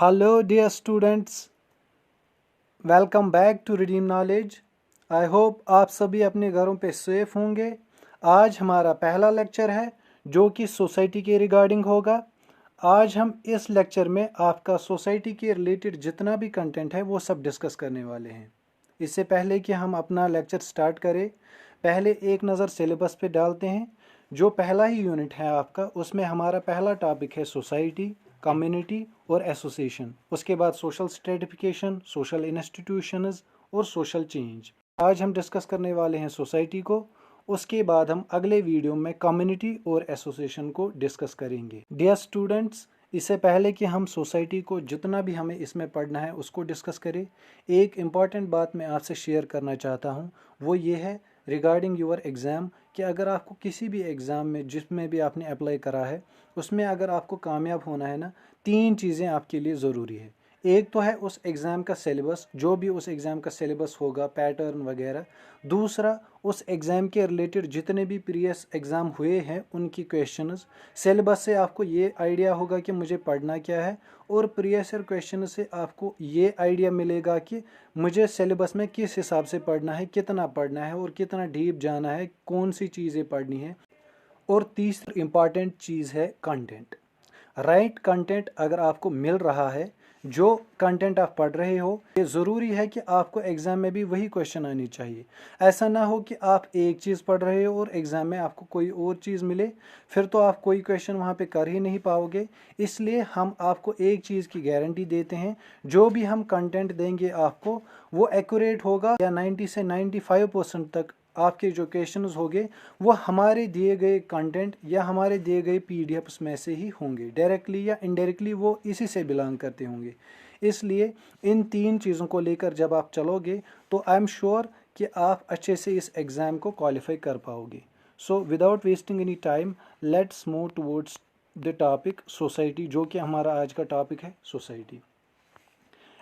Hello, dear students. Welcome back to redeem knowledge. I hope आप सभी अपने घरों पे सेफ होंगे। आज हमारा पहला लेक्चर है जो कि सोसाइटी के रिगार्डिंग होगा। आज हम इस लेक्चर में आपका सोसाइटी के रिलेटेड जितना भी कंटेंट है वो सब डिस्कस करने वाले हैं। इससे पहले कि हम अपना लेक्चर स्टार्ट करें, पहले एक नज़र सिलेबस पे डालते हैं। जो पहला ही यूनिट है आपका, उसमें हमारा पहला टॉपिक है सोसाइटी, कम्युनिटी और एसोसिएशन। उसके बाद सोशल स्ट्रेटिफिकेशन, सोशल इंस्टीट्यूशंस और सोशल चेंज। आज हम डिस्कस करने वाले हैं सोसाइटी को। उसके बाद हम अगले वीडियो में कम्युनिटी और एसोसिएशन को डिस्कस करेंगे। डियर स्टूडेंट्स, इससे पहले कि हम सोसाइटी को जितना भी हमें इसमें पढ़ना है उसको डिस्कस करें, एक इम्पॉर्टेंट बात मैं आपसे शेयर करना चाहता हूँ। वो ये है रिगार्डिंग योर एग्ज़ाम, कि अगर आपको किसी भी एग्ज़ाम में जिसमें भी आपने अप्लाई करा है उसमें अगर आपको कामयाब होना है ना, 3 चीज़ें आपके लिए ज़रूरी है। एक तो है उस एग्ज़ाम का सिलेबस, जो भी उस एग्ज़ाम का सिलेबस होगा, पैटर्न वगैरह। दूसरा, उस एग्ज़ाम के रिलेटेड जितने भी प्रीवियस एग्ज़ाम हुए हैं उनकी क्वेश्चंस। सिलेबस से आपको ये आइडिया होगा कि मुझे पढ़ना क्या है, और प्रीवियस ईयर क्वेश्चन से आपको ये आइडिया मिलेगा कि मुझे सिलेबस में किस हिसाब से पढ़ना है, कितना पढ़ना है और कितना डीप जाना है, कौन सी चीज़ें पढ़नी है। और तीसरी इम्पॉर्टेंट चीज़ है कंटेंट। राइट कंटेंट अगर आपको मिल रहा है, जो कंटेंट आप पढ़ रहे हो, ये ज़रूरी है कि आपको एग्ज़ाम में भी वही क्वेश्चन आनी चाहिए। ऐसा ना हो कि आप एक चीज़ पढ़ रहे हो और एग्ज़ाम में आपको कोई और चीज़ मिले, फिर तो आप कोई क्वेश्चन वहाँ पे कर ही नहीं पाओगे। इसलिए हम आपको एक चीज़ की गारंटी देते हैं, जो भी हम कंटेंट देंगे आपको वो एक्यूरेट होगा, या 90 से 95% तक आपके जो क्वेश्चंस होंगे वो हमारे दिए गए कंटेंट या हमारे दिए गए पीडीएफ्स में से ही होंगे। डायरेक्टली या इनडायरेक्टली वो इसी से बिलोंग करते होंगे। इसलिए इन 3 चीज़ों को लेकर जब आप चलोगे तो आई एम श्योर कि आप अच्छे से इस एग्ज़ाम को क्वालिफाई कर पाओगे। So without wasting any time, let's move towards the topic society, जो कि हमारा आज का टॉपिक है सोसाइटी।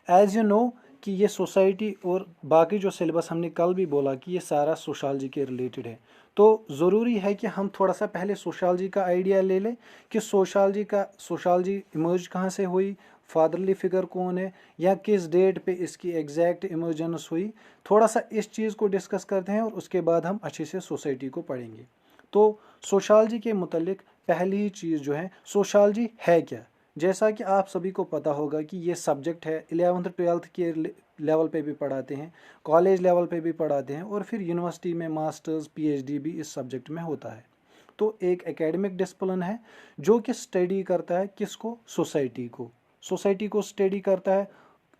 एज यू नो कि ये सोसाइटी और बाकी जो सिलेबस हमने कल भी बोला कि ये सारा सोशलॉजी के रिलेटेड है, तो ज़रूरी है कि हम थोड़ा सा पहले सोशलॉजी का आइडिया ले लें कि सोशलॉजी इमर्ज कहाँ से हुई, फादरली फिगर कौन है, या किस डेट पे इसकी एग्जैक्ट इमर्जेंस हुई। थोड़ा सा इस चीज़ को डिस्कस करते हैं और उसके बाद हम अच्छे से सोसाइटी को पढ़ेंगे। तो सोशलॉजी के मुतालिक पहली ही चीज़ जो है, सोशलॉजी है क्या। जैसा कि आप सभी को पता होगा कि ये सब्जेक्ट है, 11th-12th के लेवल पे भी पढ़ाते हैं, कॉलेज लेवल पे भी पढ़ाते हैं, और फिर यूनिवर्सिटी में मास्टर्स पीएचडी भी इस सब्जेक्ट में होता है। तो एक एकेडमिक डिसिप्लिन है जो कि स्टडी करता है किसको, सोसाइटी को स्टडी करता है,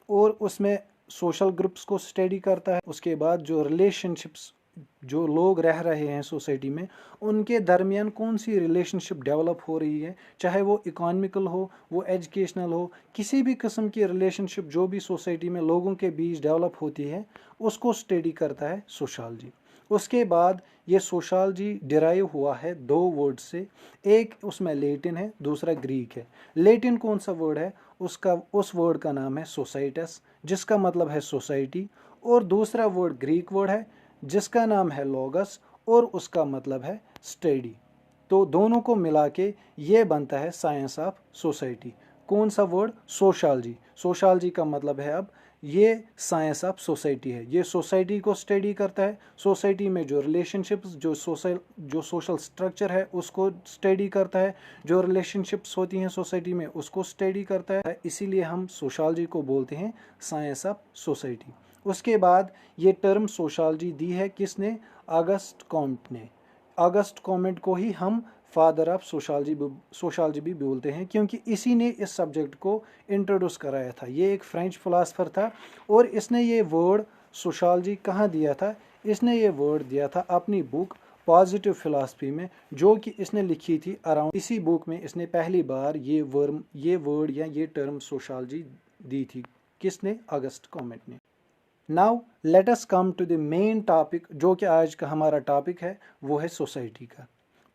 और उसमें सोशल ग्रुप्स को स्टडी करता है। उसके बाद जो रिलेशनशिप्स, जो लोग रह रहे हैं सोसाइटी में, उनके दरमियान कौन सी रिलेशनशिप डेवलप हो रही है, चाहे वो इकोनॉमिकल हो, वो एजुकेशनल हो, किसी भी किस्म की रिलेशनशिप जो भी सोसाइटी में लोगों के बीच डेवलप होती है, उसको स्टडी करता है सोशलॉजी। उसके बाद ये सोशलॉजी डिराइव हुआ है 2 वर्ड से, एक उसमें लेटिन है, दूसरा ग्रीक है। लेटिन कौन सा वर्ड है, उस वर्ड का नाम है सोसाइटस, जिसका मतलब है सोसाइटी, और दूसरा वर्ड ग्रीक वर्ड है जिसका नाम है लोगस, और उसका मतलब है स्टडी। तो दोनों को मिला के ये बनता है साइंस ऑफ सोसाइटी। कौन सा वर्ड, सोशलॉजी। सोशलॉजी का मतलब है अब ये साइंस ऑफ सोसाइटी है, ये सोसाइटी को स्टडी करता है। सोसाइटी में जो रिलेशनशिप्स, जो सोशल स्ट्रक्चर है उसको स्टडी करता है, जो रिलेशनशिप्स होती हैं सोसाइटी में उसको स्टडी करता है। इसीलिए हम सोशलॉजी को बोलते हैं साइंस ऑफ सोसाइटी। उसके बाद ये टर्म सोशलॉजी दी है किसने, ऑगस्ट कॉम्ट ने। ऑगस्ट कॉम्ट को ही हम फादर ऑफ सोशलॉजी भी बोलते हैं, क्योंकि इसी ने इस सब्जेक्ट को इंट्रोड्यूस कराया था। ये एक फ्रेंच फिलासफर था, और इसने ये वर्ड सोशलॉजी कहाँ दिया था, इसने ये वर्ड दिया था अपनी बुक पॉजिटिव फिलासफी में, जो कि इसने लिखी थी अराउंड, इसी बुक में इसने पहली बार ये वर्ड या ये टर्म सोशलॉजी दी थी। किसने, ऑगस्ट कॉम्ट ने। Now let us come to the main topic, जो कि आज का हमारा टॉपिक है, वो है सोसाइटी का।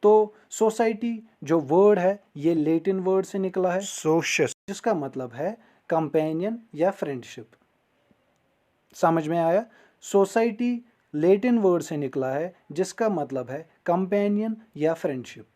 तो सोसाइटी जो वर्ड है ये लेटिन वर्ड से निकला है सोशस, जिसका मतलब है कंपेनियन या फ्रेंडशिप। समझ में आया। सोसाइटी लेटिन वर्ड से निकला है जिसका मतलब है कंपेनियन या फ्रेंडशिप।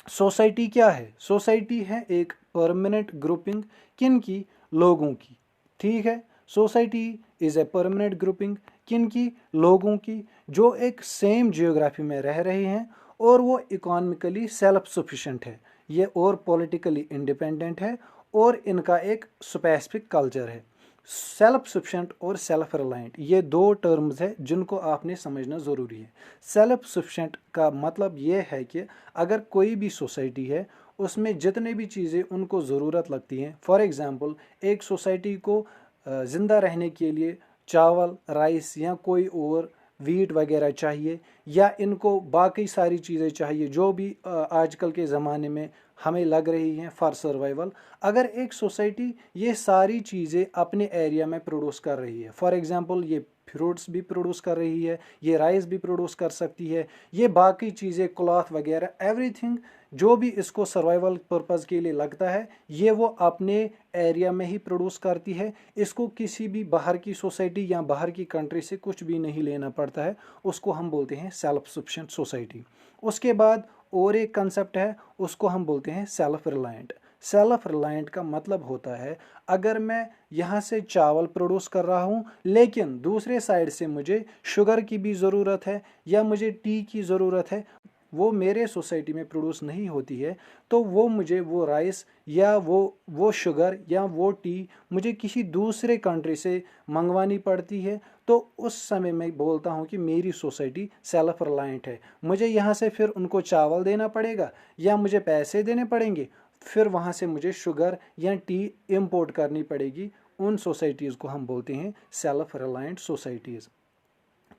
सोसाइटी क्या है, सोसाइटी है एक परमानेंट ग्रुपिंग, किन की, लोगों की। ठीक है, society is a permanent grouping किन की, लोगों की, जो एक सेम जियोग्राफी में रह रहे हैं और वो इकोनॉमिकली सेल्फ सफिशेंट है, ये और पॉलिटिकली इंडिपेंडेंट है और इनका एक स्पेसिफिक कल्चर है। सेल्फ सफिशेंट और सेल्फ रिलायंट ये दो टर्म्स है जिनको आपने समझना ज़रूरी है। सेल्फ सफिशेंट का मतलब ये है कि अगर कोई भी सोसाइटी है उसमें जितने भी चीज़ें उनको ज़रूरत लगती हैं, फॉर एग्ज़ाम्पल एक सोसाइटी को ज़िंदा रहने के लिए चावल, राइस या कोई और वीट वगैरह चाहिए, या इनको बाकी सारी चीज़ें चाहिए जो भी आजकल के ज़माने में हमें लग रही हैं फॉर सर्वाइवल। अगर एक सोसाइटी ये सारी चीज़ें अपने एरिया में प्रोड्यूस कर रही है, फॉर एग्ज़ाम्पल ये फ्रूट्स भी प्रोड्यूस कर रही है, ये राइस भी प्रोड्यूस कर सकती है, ये बाकी चीज़ें क्लॉथ वगैरह एवरीथिंग जो भी इसको सर्वाइवल पर्पज़ के लिए लगता है ये वो अपने एरिया में ही प्रोड्यूस करती है। इसको किसी भी बाहर की सोसाइटी या बाहर की कंट्री से कुछ भी नहीं लेना पड़ता है, उसको हम बोलते हैं सेल्फ सफिशिएंट सोसाइटी। उसके बाद और एक कंसेप्ट है, उसको हम बोलते हैं सेल्फ रिलायंट। सेल्फ रिलायंट का मतलब होता है अगर मैं यहाँ से चावल प्रोड्यूस कर रहा हूँ लेकिन दूसरे साइड से मुझे शुगर की भी ज़रूरत है या मुझे टी की ज़रूरत है, वो मेरे सोसाइटी में प्रोड्यूस नहीं होती है, तो वो मुझे वो राइस या वो शुगर या वो टी मुझे किसी दूसरे कंट्री से मंगवानी पड़ती है। तो उस समय मैं बोलता हूँ कि मेरी सोसाइटी सेल्फ रिलायंट है। मुझे यहाँ से फिर उनको चावल देना पड़ेगा या मुझे पैसे देने पड़ेंगे, फिर वहाँ से मुझे शुगर या टी इम्पोर्ट करनी पड़ेगी। उन सोसाइटीज़ को हम बोलते हैं सेल्फ रिलायंट सोसाइटीज़।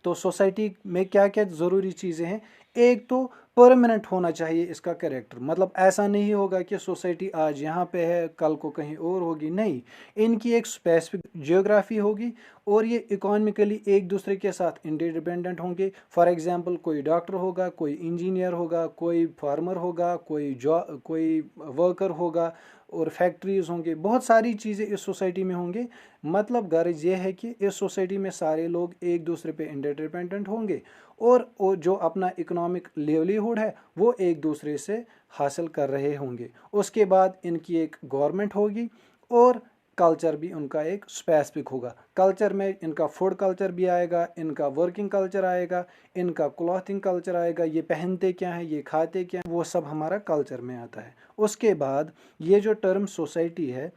तो सोसाइटी में क्या क्या ज़रूरी चीज़ें हैं, एक तो परमानेंट होना चाहिए इसका कैरेक्टर, मतलब ऐसा नहीं होगा कि सोसाइटी आज यहाँ पे है कल को कहीं और होगी, नहीं, इनकी एक स्पेसिफिक जियोग्राफी होगी और ये इकोनॉमिकली एक दूसरे के साथ इंडिपेंडेंट होंगे। फॉर एग्जांपल कोई डॉक्टर होगा, कोई इंजीनियर होगा, कोई फार्मर होगा, कोई वर्कर होगा और फैक्ट्रीज होंगे, बहुत सारी चीज़ें इस सोसाइटी में होंगे। मतलब गर्ज ये है कि इस सोसाइटी में सारे लोग एक दूसरे पे इंटरडिपेंडेंट होंगे और वो जो अपना इकोनॉमिक लेवलीहुड है वो एक दूसरे से हासिल कर रहे होंगे। उसके बाद इनकी एक गवर्नमेंट होगी और कल्चर भी उनका एक स्पेसिफिक होगा। कल्चर में इनका फूड कल्चर भी आएगा, इनका वर्किंग कल्चर आएगा, इनका क्लॉथिंग कल्चर आएगा, ये पहनते क्या हैं, ये खाते क्या हैं, वो सब हमारा कल्चर में आता है। उसके बाद ये जो टर्म सोसाइटी है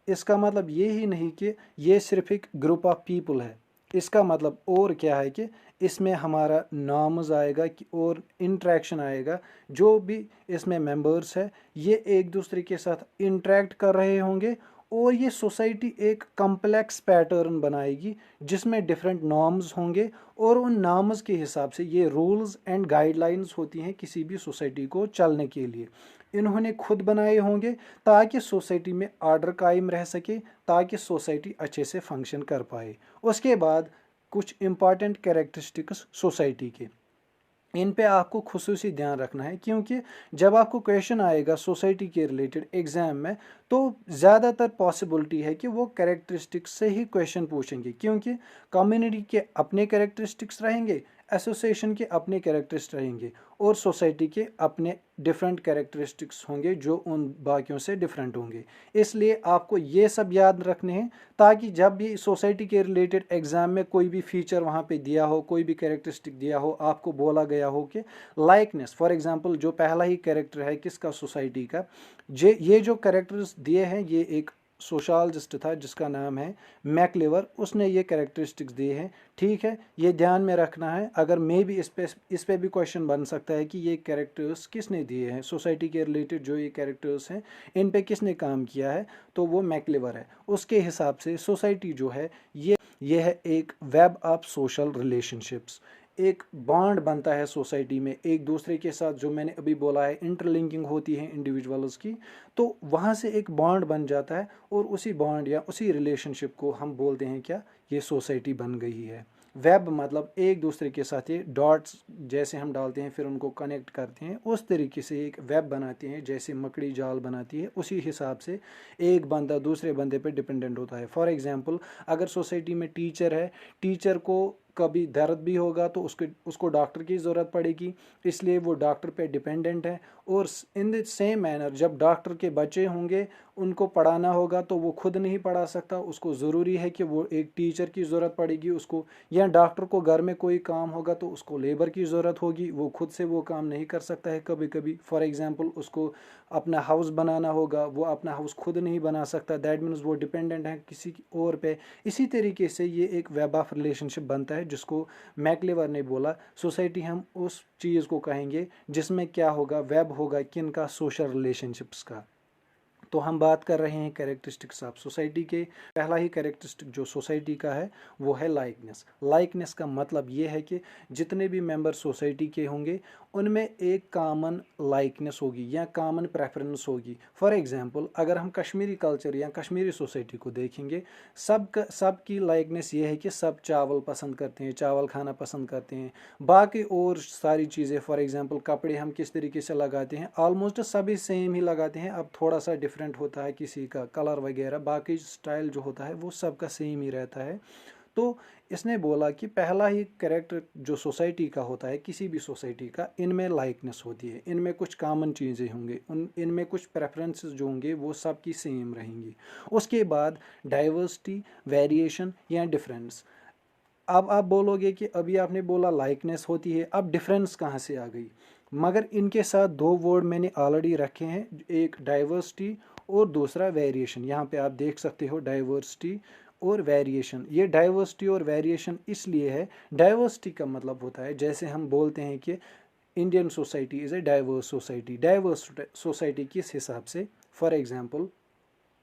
इसका मतलब ये ही नहीं कि ये सिर्फ एक ग्रुप ऑफ पीपल है, इसका मतलब और क्या है कि इसमें हमारा नॉर्म्स आएगा कि और इंटरेक्शन आएगा। जो भी इसमें मेंबर्स है ये एक दूसरे के साथ इंटरेक्ट कर रहे होंगे और ये सोसाइटी एक कम्प्लेक्स पैटर्न बनाएगी जिसमें डिफरेंट नॉर्म्स होंगे और उन नॉर्म्स के हिसाब से ये रूल्स एंड गाइडलाइंस होती हैं किसी भी सोसाइटी को चलने के लिए। इन्होंने खुद बनाए होंगे ताकि सोसाइटी में ऑर्डर कायम रह सके, ताकि सोसाइटी अच्छे से फंक्शन कर पाए। उसके बाद कुछ इम्पॉर्टेंट कैरेक्टरिस्टिक्स सोसाइटी के, इन पे आपको खुसूसी ध्यान रखना है क्योंकि जब आपको क्वेश्चन आएगा सोसाइटी के रिलेटेड एग्जाम में तो ज़्यादातर पॉसिबिलिटी है कि वो कैरेक्टरिस्टिक्स से ही क्वेश्चन पूछेंगे, क्योंकि कम्युनिटी के अपने कैरेक्टरिस्टिक्स रहेंगे, एसोसिएशन के अपने कैरेक्टरिस्टिक्स रहेंगे और सोसाइटी के अपने डिफरेंट कैरेक्टरिस्टिक्स होंगे जो उन बाकियों से डिफरेंट होंगे। इसलिए आपको ये सब याद रखने हैं ताकि जब भी सोसाइटी के रिलेटेड एग्जाम में कोई भी फीचर वहाँ पे दिया हो, कोई भी कैरेक्टरिस्टिक दिया हो, आपको बोला गया हो कि लाइकनेस, फॉर एग्जांपल जो पहला ही कैरेक्टर है किसका, सोसाइटी का, ये जो कैरेक्टर्स दिए हैं ये एक सोशलॉजिस्ट था जिसका नाम है मैकलिवर, उसने ये कैरेक्टरिस्टिक्स दिए हैं। ठीक है, ये ध्यान में रखना है। अगर मे भी इस पे भी क्वेश्चन बन सकता है कि ये कैरेक्टर्स किसने दिए हैं, सोसाइटी के रिलेटेड जो ये कैरेक्टर्स हैं इन पे किसने काम किया है, तो वो मैकलिवर है। उसके हिसाब से सोसाइटी जो है ये है एक वेब ऑफ सोशल रिलेशनशिप्स, एक बॉन्ड बनता है सोसाइटी में एक दूसरे के साथ, जो मैंने अभी बोला है इंटरलिंकिंग होती है इंडिविजुअल्स की, तो वहाँ से एक बॉन्ड बन जाता है और उसी बॉन्ड या उसी रिलेशनशिप को हम बोलते हैं क्या, ये सोसाइटी बन गई है। वेब मतलब एक दूसरे के साथ ये डॉट्स जैसे हम डालते हैं फिर उनको कनेक्ट करते हैं, उस तरीके से एक वेब बनाते हैं, जैसे मकड़ी जाल बनाती है उसी हिसाब से एक बंदा दूसरे बंदे पे डिपेंडेंट होता है। फॉर एग्जांपल अगर सोसाइटी में टीचर है, टीचर को कभी दर्द भी होगा तो उसको डॉक्टर की ज़रूरत पड़ेगी, इसलिए वो डॉक्टर पे डिपेंडेंट है। और इन द सेम मैनर जब डॉक्टर के बच्चे होंगे, उनको पढ़ाना होगा तो वो खुद नहीं पढ़ा सकता, उसको ज़रूरी है कि वो एक टीचर की ज़रूरत पड़ेगी उसको, या डॉक्टर को घर में कोई काम होगा तो उसको लेबर की ज़रूरत होगी, वो खुद से वो काम नहीं कर सकता है कभी कभी। फॉर एग्ज़ाम्पल उसको अपना हाउस बनाना होगा, वो अपना हाउस खुद नहीं बना सकता, दैट मीन्स वो डिपेंडेंट है किसी और पे। इसी तरीके से ये एक वेब ऑफ रिलेशनशिप बनता है, जिसको मैकलेवर ने बोला सोसाइटी हम उस चीज़ को कहेंगे जिसमें क्या होगा, वेब होगा किन का, सोशल रिलेशनशिप्स का। तो हम बात कर रहे हैं कैरेक्टरिस्टिक्स ऑफ सोसाइटी के। पहला ही कैरेक्टरिस्टिक जो सोसाइटी का है वो है लाइकनेस। लाइकनेस का मतलब ये है कि जितने भी मेंबर सोसाइटी के होंगे उनमें एक कॉमन लाइकनेस होगी या कॉमन प्रेफरेंस होगी। फॉर एग्जांपल अगर हम कश्मीरी कल्चर या कश्मीरी सोसाइटी को देखेंगे, सब की लाइकनेस ये है कि सब चावल पसंद करते हैं, चावल खाना पसंद करते हैं। बाकी और सारी चीज़ें, फॉर एग्जांपल कपड़े हम किस तरीके से लगाते हैं, ऑलमोस्ट सभी सेम ही लगाते हैं। अब थोड़ा सा डिफरेंट होता है किसी का कलर वगैरह, बाकी स्टाइल जो होता है वो सबका सेम ही रहता है। तो इसने बोला कि पहला ही कैरेक्टर जो सोसाइटी का होता है, किसी भी सोसाइटी का, इनमें लाइकनेस होती है, इनमें कुछ कॉमन चीज़ें होंगे, इनमें कुछ प्रेफरेंसेस जो होंगे वो सबकी सेम रहेंगी। उसके बाद डाइवर्सिटी, वेरिएशन या डिफरेंस। अब आप बोलोगे कि अभी आपने बोला लाइकनेस होती है, अब डिफरेंस कहाँ से आ गई? मगर इनके साथ दो वर्ड मैंने ऑलरेडी रखे हैं, एक डाइवर्सिटी और दूसरा वेरिएशन। यहाँ पे आप देख सकते हो डाइवर्सिटी और वेरिएशन। ये डाइवर्सिटी और वेरिएशन इसलिए है, डाइवर्सिटी का मतलब होता है जैसे हम बोलते हैं कि Indian society is a diverse society. Diverse society किस हिसाब से? फॉर एग्जांपल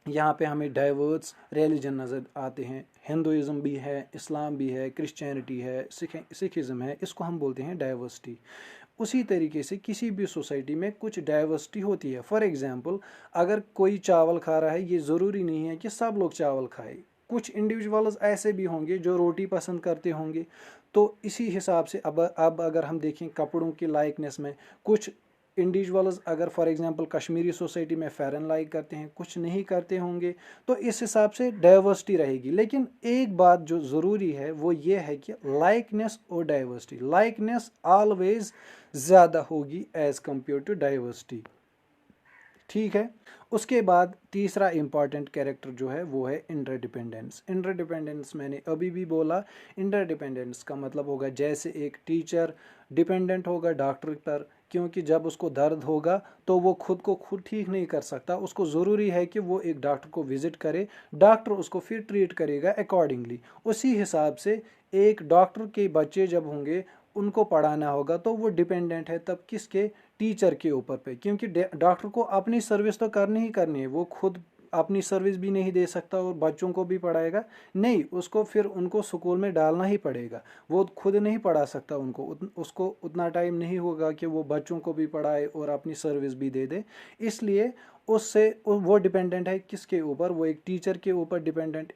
यहाँ पे हमें डाइवर्स रिलीजन नज़र आते हैं, हिंदुइज़्म भी है, इस्लाम भी है, क्रिश्चियनिटी है, सिखिज़्म है, इसको हम बोलते हैं डाइवर्सिटी। उसी तरीके से किसी भी सोसाइटी में कुछ डाइवर्सिटी होती है। फॉर एग्जांपल अगर कोई चावल खा रहा है, ये ज़रूरी नहीं है कि सब लोग चावल खाएं, कुछ इंडिविजुअल्स ऐसे भी होंगे जो रोटी पसंद करते होंगे। तो इसी हिसाब से अब अगर हम देखें कपड़ों की लाइकनेस में, कुछ इंडिविजुअल्स अगर फॉर एग्जांपल कश्मीरी सोसाइटी में फ़ैरन लाइक करते हैं, कुछ नहीं करते होंगे, तो इस हिसाब से डाइवर्सिटी रहेगी। लेकिन एक बात जो ज़रूरी है वो ये है कि लाइकनेस और डाइवर्सिटी, लाइकनेस ऑलवेज ज़्यादा होगी एज़ कम्पेयर टू डाइवर्सिटी। ठीक है। उसके बाद तीसरा इंपॉर्टेंट कैरेक्टर जो है वो है इंटरडिपेंडेंस। इंटरडिपेंडेंस मैंने अभी भी बोला, इंटरडिपेंडेंस का मतलब होगा जैसे एक टीचर डिपेंडेंट होगा डॉक्टर पर, क्योंकि जब उसको दर्द होगा तो वो खुद को खुद ठीक नहीं कर सकता, उसको ज़रूरी है कि वो एक डॉक्टर को विजिट करे, डॉक्टर उसको फिर ट्रीट करेगा अकॉर्डिंगली। उसी हिसाब से एक डॉक्टर के बच्चे जब होंगे, उनको पढ़ाना होगा तो वो डिपेंडेंट है तब किसके? टीचर के ऊपर पे, क्योंकि डॉक्टर को अपनी सर्विस तो करनी ही करनी है, वो खुद अपनी सर्विस भी नहीं दे सकता और बच्चों को भी पढ़ाएगा नहीं, उसको फिर उनको स्कूल में डालना ही पड़ेगा, वो खुद नहीं पढ़ा सकता उनको, उसको उतना टाइम नहीं होगा कि वो बच्चों को भी पढ़ाए और अपनी सर्विस भी दे दे। इसलिए उससे वो डिपेंडेंट है किसके ऊपर? वो एक टीचर के ऊपर डिपेंडेंट।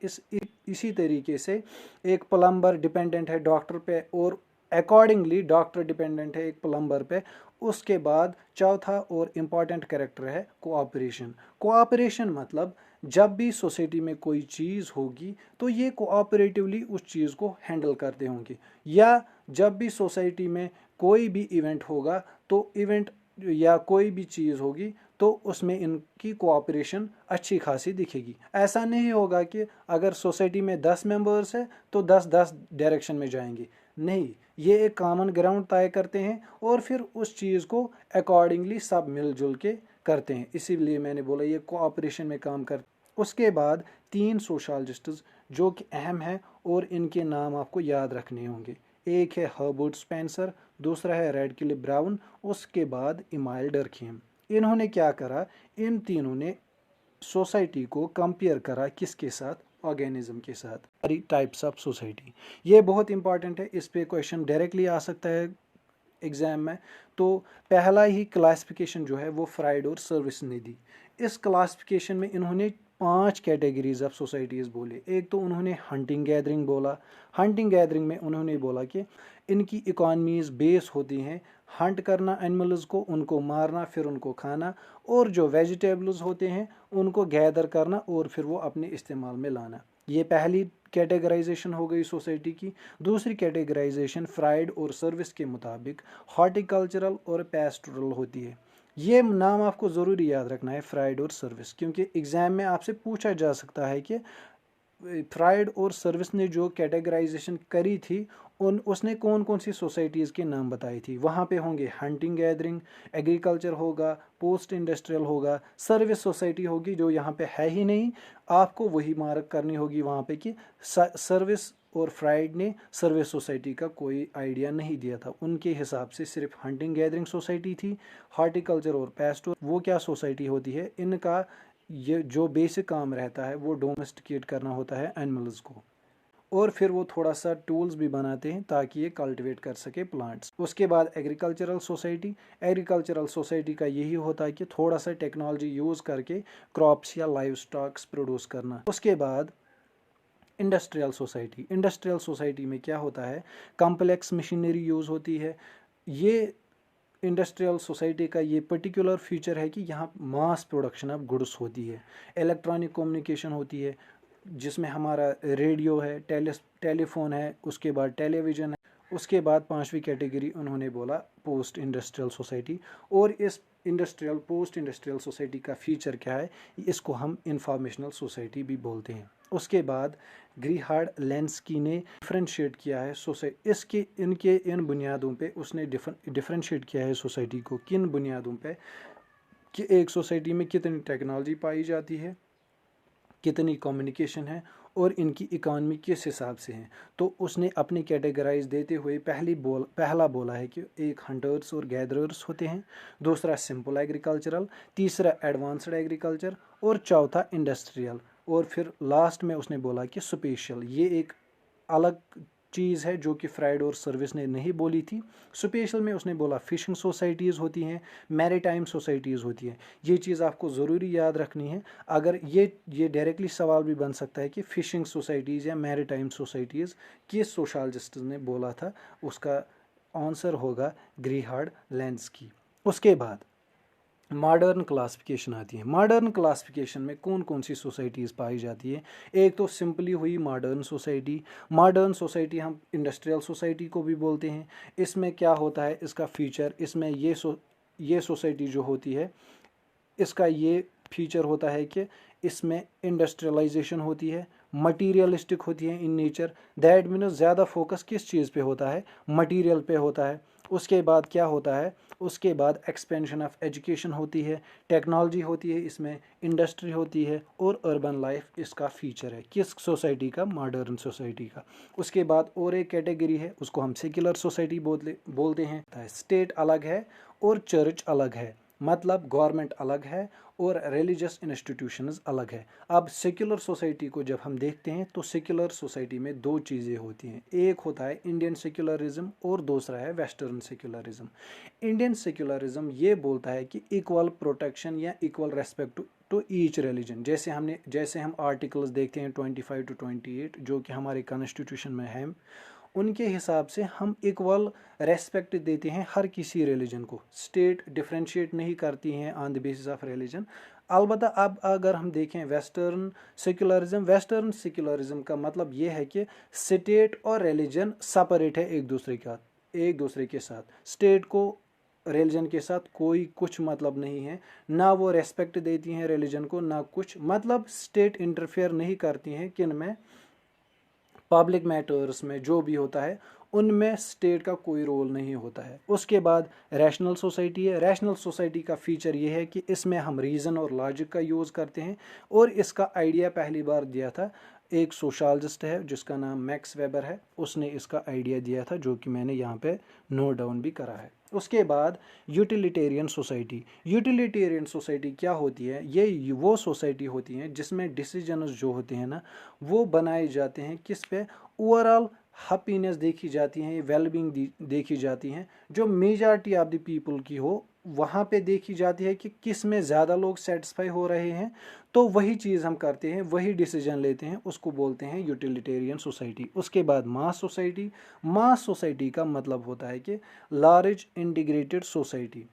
इसी तरीके से एक प्लम्बर डिपेंडेंट है डॉक्टर पे और अकॉर्डिंगली डॉक्टर डिपेंडेंट है एक प्लम्बर पे। उसके बाद चौथा और इम्पॉर्टेंट कैरेक्टर है कोऑपरेशन। कोऑपरेशन मतलब जब भी सोसाइटी में कोई चीज़ होगी तो ये कोऑपरेटिवली उस चीज़ को हैंडल करते होंगे, या जब भी सोसाइटी में कोई भी इवेंट होगा तो इवेंट या कोई भी चीज़ होगी तो उसमें इनकी कोऑपरेशन अच्छी खासी दिखेगी। ऐसा नहीं होगा कि अगर सोसाइटी में 10 मेंबर्स है तो 10-10 डायरेक्शन में जाएंगे, नहीं, ये एक कॉमन ग्राउंड तय करते हैं और फिर उस चीज़ को अकॉर्डिंगली सब मिलजुल के करते हैं, इसीलिए मैंने बोला ये कोऑपरेशन में काम करते हैं। उसके बाद 3 सोशलॉजिस्ट्स जो कि अहम है और इनके नाम आपको याद रखने होंगे। एक है हर्बर्ट स्पेंसर, दूसरा है रेडक्लिफ ब्राउन, उसके बाद इमाइल डर्कheim। इन्होंने क्या करा, इन तीनों ने सोसाइटी को कंपेयर करा किसके साथ? ऑर्गेनिज्म के साथ। सारी टाइप्स ऑफ सोसाइटी, ये बहुत इंपॉर्टेंट है, इस पे क्वेश्चन डायरेक्टली आ सकता है एग्जाम में। तो पहला ही क्लासिफिकेशन जो है वो फ्राइड और सर्विस ने दी। इस क्लासिफिकेशन में इन्होंने 5 कैटेगरीज ऑफ सोसाइटीज़ बोले। एक तो उन्होंने हंटिंग गैदरिंग बोला। हंटिंग गैदरिंग में उन्होंने बोला कि इनकी इकॉनमीज बेस होती हैं हंट करना एनिमल्स को, उनको मारना, फिर उनको खाना, और जो वेजिटेबल्स होते हैं उनको गैदर करना और फिर वो अपने इस्तेमाल में लाना। ये पहली कैटेगराइजेशन हो गई सोसाइटी की। दूसरी कैटेगराइजेशन फ्राइड और सर्विस के मुताबिक हॉर्टिकल्चरल और पेस्टोरल होती है। ये नाम आपको ज़रूरी याद रखना है, फ्राइड और सर्विस, क्योंकि एग्ज़ाम में आपसे पूछा जा सकता है कि फ्राइड और सर्विस ने जो कैटेगराइजेशन करी थी उसने कौन कौन सी सोसाइटीज़ के नाम बताई थी। वहाँ पे होंगे हंटिंग गैदरिंग, एग्रीकल्चर होगा, पोस्ट इंडस्ट्रियल होगा, सर्विस सोसाइटी होगी जो यहाँ पे है ही नहीं, आपको वही मार्क करनी होगी वहाँ पे कि सर्विस और फ्राइड ने सर्विस सोसाइटी का कोई आइडिया नहीं दिया था। उनके हिसाब से सिर्फ हंटिंग गैदरिंग सोसाइटी थी। हॉर्टिकल्चर और पेस्टोर वो क्या सोसाइटी होती है, इनका ये जो बेसिक काम रहता है वो डोमेस्टिकेट करना होता है एनिमल्स को, और फिर वो थोड़ा सा टूल्स भी बनाते हैं ताकि ये कल्टिवेट कर सके प्लांट्स। उसके बाद एग्रीकल्चरल सोसाइटी का यही होता है कि थोड़ा सा टेक्नोलॉजी यूज़ करके क्रॉप्स या लाइव स्टॉक्स प्रोड्यूस करना। उसके बाद इंडस्ट्रियल सोसाइटी में क्या होता है, कॉम्प्लेक्स मशीनरी यूज़ होती है। ये इंडस्ट्रियल सोसाइटी का ये पर्टिकुलर फीचर है कि यहाँ मास प्रोडक्शन ऑफ गुड्स होती है, इलेक्ट्रॉनिक कम्युनिकेशन होती है जिसमें हमारा रेडियो है, टेलीफोन है, उसके बाद टेलीविज़न है। उसके बाद पांचवी कैटेगरी उन्होंने बोला पोस्ट इंडस्ट्रियल सोसाइटी, और इस पोस्ट इंडस्ट्रियल सोसाइटी का फीचर क्या है, इसको हम इंफॉर्मेशनल सोसाइटी भी बोलते हैं। उसके बाद ग्रीहार्ड लेंस्की ने डिफ्रेंशिएट किया है इन बुनियादों पे उसने डिफ्रेंशिएट किया है सोसाइटी को, किन बुनियादों पे, कि एक सोसाइटी में कितनी टेक्नोलॉजी पाई जाती है, कितनी कम्युनिकेशन है, और इनकी इकॉनमी किस हिसाब से है। तो उसने अपनी कैटेगराइज देते हुए पहला बोला है कि एक हंटर्स और गैदरर्स होते हैं, दूसरा सिंपल एग्रीकल्चरल, तीसरा एडवांस्ड एग्रीकल्चर, और चौथा इंडस्ट्रियल, और फिर लास्ट में उसने बोला कि स्पेशल। ये एक अलग चीज़ है जो कि फ्राइड और सर्विस ने नहीं बोली थी। स्पेशल में उसने बोला फिशिंग सोसाइटीज़ होती हैं, मैरीटाइम सोसाइटीज़ होती हैं। ये चीज़ आपको ज़रूरी याद रखनी है। अगर ये डायरेक्टली सवाल भी बन सकता है कि फिशिंग सोसाइटीज़ या मैरीटाइम सोसाइटीज़ किस सोशलॉजिस्ट ने बोला था, उसका आंसर होगा ग्रीहार्ड लेंस्की। उसके बाद मॉडर्न क्लासिफिकेशन आती है। मॉडर्न क्लासिफिकेशन में कौन कौन सी सोसाइटीज़ पाई जाती है। एक तो सिंपली हुई मॉडर्न सोसाइटी हम इंडस्ट्रियल सोसाइटी को भी बोलते हैं। इसमें क्या होता है, इसका फीचर, इसमें ये सोसाइटी जो होती है इसका ये फीचर होता है कि इसमें इंडस्ट्रियलाइजेशन होती है, मटीरियलिस्टिक होती है इन नेचर। दैट मीन्स ज़्यादा फोकस किस चीज़ पे होता है, मटीरियल पे होता है। उसके बाद क्या होता है, उसके बाद एक्सपेंशन ऑफ एजुकेशन होती है, टेक्नोलॉजी होती है, इसमें इंडस्ट्री होती है, और अर्बन लाइफ इसका फीचर है किस सोसाइटी का, मॉडर्न सोसाइटी का। उसके बाद और एक कैटेगरी है, उसको हम सेक्युलर सोसाइटी बोलते हैं। स्टेट अलग है और चर्च अलग है, मतलब गवर्नमेंट अलग है और रिलीजियस इंस्टीट्यूशंस अलग है। अब सेक्युलर सोसाइटी को जब हम देखते हैं तो सेक्युलर सोसाइटी में दो चीज़ें होती हैं, एक होता है इंडियन सेक्युलरिज्म और दूसरा है वेस्टर्न सेक्युलरिज्म। इंडियन सेक्युलरिज्म ये बोलता है कि इक्वल प्रोटेक्शन या equal respect to each religion. जैसे हम आर्टिकल्स देखते हैं 25 to 28 जो कि हमारे कॉन्स्टिट्यूशन में है, उनके हिसाब से हम इक्वल रेस्पेक्ट देते हैं हर किसी रिलीजन को। स्टेट डिफ्रेंशिएट नहीं करती हैं on the basis of religion. अलबत्ता अब अगर हम देखें वेस्टर्न सेक्युलरिज्म का मतलब ये है कि स्टेट और रिलीजन सेपरेट है एक दूसरे के साथ। स्टेट को रिलीजन के साथ कोई कुछ मतलब नहीं है, ना वो रेस्पेक्ट देती हैं रिलीजन को, ना कुछ, मतलब स्टेट इंटरफेयर नहीं करती हैं किन में, पब्लिक मैटर्स में जो भी होता है उनमें स्टेट का कोई रोल नहीं होता है। उसके बाद रैशनल सोसाइटी है। रैशनल सोसाइटी का फीचर ये है कि इसमें हम रीज़न और लॉजिक का यूज़ करते हैं, और इसका आइडिया पहली बार दिया था एक सोशलॉजिस्ट है जिसका नाम मैक्स वेबर है, उसने इसका आइडिया दिया था जो कि मैंने यहाँ पे नोट डाउन भी करा है। उसके बाद यूटिलिटेरियन सोसाइटी क्या होती है, ये वो सोसाइटी होती है जिसमें डिसीजंस जो होते हैं ना वो बनाए जाते हैं किस पे, ओवरऑल हैप्पीनेस देखी जाती है, वेलबींग देखी जाती हैं जो मेजॉरिटी ऑफ द पीपल की हो, वहाँ पे देखी जाती है कि किस में ज़्यादा लोग सेटिस्फाई हो रहे हैं, तो वही चीज़ हम करते हैं, वही डिसीजन लेते हैं, उसको बोलते हैं यूटिलिटेरियन सोसाइटी। उसके बाद मास सोसाइटी का मतलब होता है कि लार्ज इंटीग्रेटेड सोसाइटी।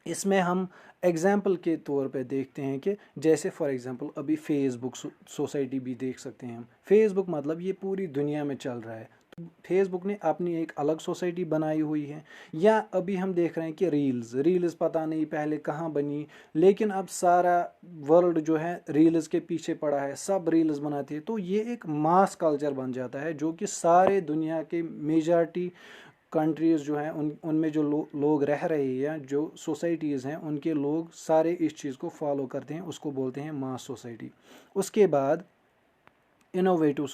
इसमें हम एग्जाम्पल के तौर पे देखते हैं कि जैसे फॉर एग्जांपल अभी फेसबुक सोसाइटी भी देख सकते हैं हम। फेसबुक मतलब ये पूरी दुनिया में चल रहा है, तो फेसबुक ने अपनी एक अलग सोसाइटी बनाई हुई है। या अभी हम देख रहे हैं कि रील्स पता नहीं पहले कहाँ बनी, लेकिन अब सारा वर्ल्ड जो है रील्स के पीछे पड़ा है, सब रील्स बनाते हैं। तो ये एक मास कल्चर बन जाता है जो कि सारे दुनिया के मेजॉरिटी कंट्रीज़ जो हैं उनमें जो लोग रह रहे हैं या जो सोसाइटीज़ हैं उनके लोग सारे इस चीज़ को फॉलो करते हैं, उसको बोलते हैं मास सोसाइटी। उसके बाद इनोवेटिव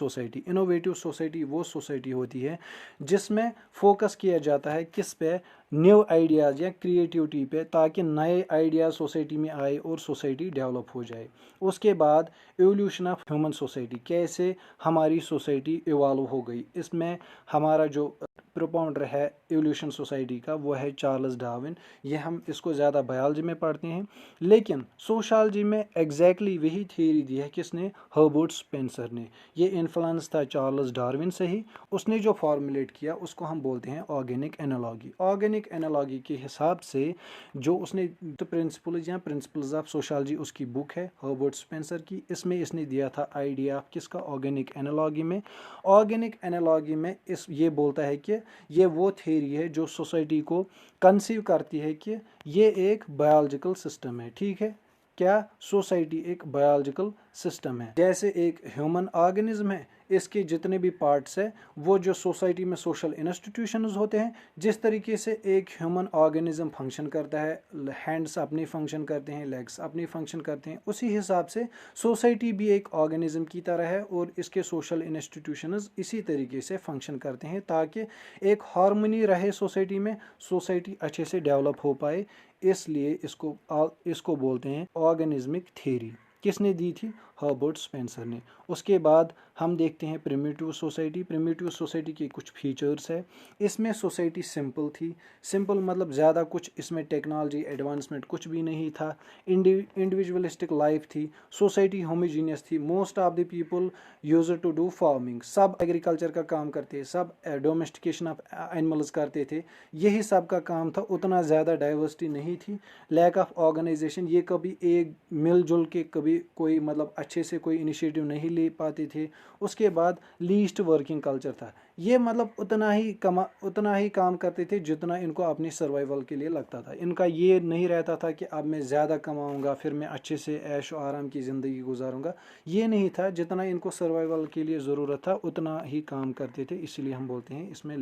सोसाइटी वो सोसाइटी होती है जिसमें फोकस किया जाता है किस पे, न्यू आइडियाज़ या क्रिएटिविटी पे, ताकि नए आइडियाज़ सोसाइटी में आए और सोसाइटी डेवलप हो जाए। उसके बाद एवोल्यूशन ऑफ ह्यूमन सोसाइटी, कैसे हमारी सोसाइटी इवॉल्व हो गई। इसमें हमारा जो प्रोपाउंडर है एवोल्यूशन सोसाइटी का वो है चार्ल्स डार्विन। ये हम इसको ज़्यादा बायोलॉजी में पढ़ते हैं, लेकिन सोशलॉजी में एग्जैक्टली वही थ्योरी दी है किसने, हर्बर्ट स्पेंसर ने। ये इन्फ्लुएंस था चार्ल्स डार्विन से ही। उसने जो फॉर्मुलेट किया उसको हम बोलते हैं ऑर्गेनिक एनालॉजी। ऑर्गेनिक एनालॉजी के हिसाब से जो उसने प्रिंसिपल्स या प्रिंसिपल्स ऑफ सोशलॉजी उसकी बुक है हर्बर्ट स्पेंसर की, इसमें इसने दिया था आइडिया ऑफ किसका, ऑर्गेनिक एनालॉजी में। ऑर्गेनिक एनालॉजी में इस ये बोलता है कि ये वो थ्योरी है जो सोसाइटी को कंसीव करती है कि ये एक बायोलॉजिकल सिस्टम है। ठीक है, क्या सोसाइटी एक बायोलॉजिकल सिस्टम है, जैसे एक ह्यूमन ऑर्गेनिज्म है, इसके जितने भी पार्ट्स हैं वो जो सोसाइटी में सोशल इंस्टीट्यूशंस होते हैं, जिस तरीके से एक ह्यूमन ऑर्गेनिज्म फंक्शन करता है, हैंड्स अपनी फंक्शन करते हैं, लेग्स अपनी फंक्शन करते हैं, उसी हिसाब से सोसाइटी भी एक ऑर्गेनिज्म की तरह है और इसके सोशल इंस्टीट्यूशंस इसी तरीके से फंक्शन करते हैं ताकि एक हार्मनी रहे सोसाइटी में, सोसाइटी अच्छे से डेवलप हो पाए। इसलिए इसको बोलते हैं ऑर्गेनिज्मिक थ्योरी। किसने दी थी, हर्बर्ट स्पेंसर ने। उसके बाद हम देखते हैं प्रिमिटिव सोसाइटी। प्रिमिटिव सोसाइटी के कुछ फीचर्स है। इसमें सोसाइटी सिंपल थी। सिंपल मतलब ज़्यादा कुछ इसमें टेक्नोलॉजी एडवांसमेंट कुछ भी नहीं था। इंडिविजुअलिस्टिक लाइफ थी। सोसाइटी होमोजीनियस थी। Most of the people use to do farming, सब एग्रीकल्चर का काम करते, सब डोमेस्टिकेशन ऑफ एनिमल्स करते थे, यही सब का काम था। उतना ज़्यादा डाइवर्सिटी नहीं थी। लैक ऑफ ऑर्गेनाइजेशन, ये कभी एक मिलजुल के कभी कोई मतलब अच्छे से कोई इनिशिएटिव नहीं ले पाते थे। उसके बाद लीस्ट वर्किंग कल्चर था। ये मतलब उतना ही काम करते थे जितना इनको अपनी सर्वाइवल के लिए लगता था। इनका ये नहीं रहता था कि अब मैं ज़्यादा कमाऊंगा फिर मैं अच्छे से ऐश आराम की ज़िंदगी गुजारूंगा। ये नहीं था, जितना इनको सर्वाइवल के लिए ज़रूरत था उतना ही काम करते थे। इसीलिए हम बोलते हैं इसमें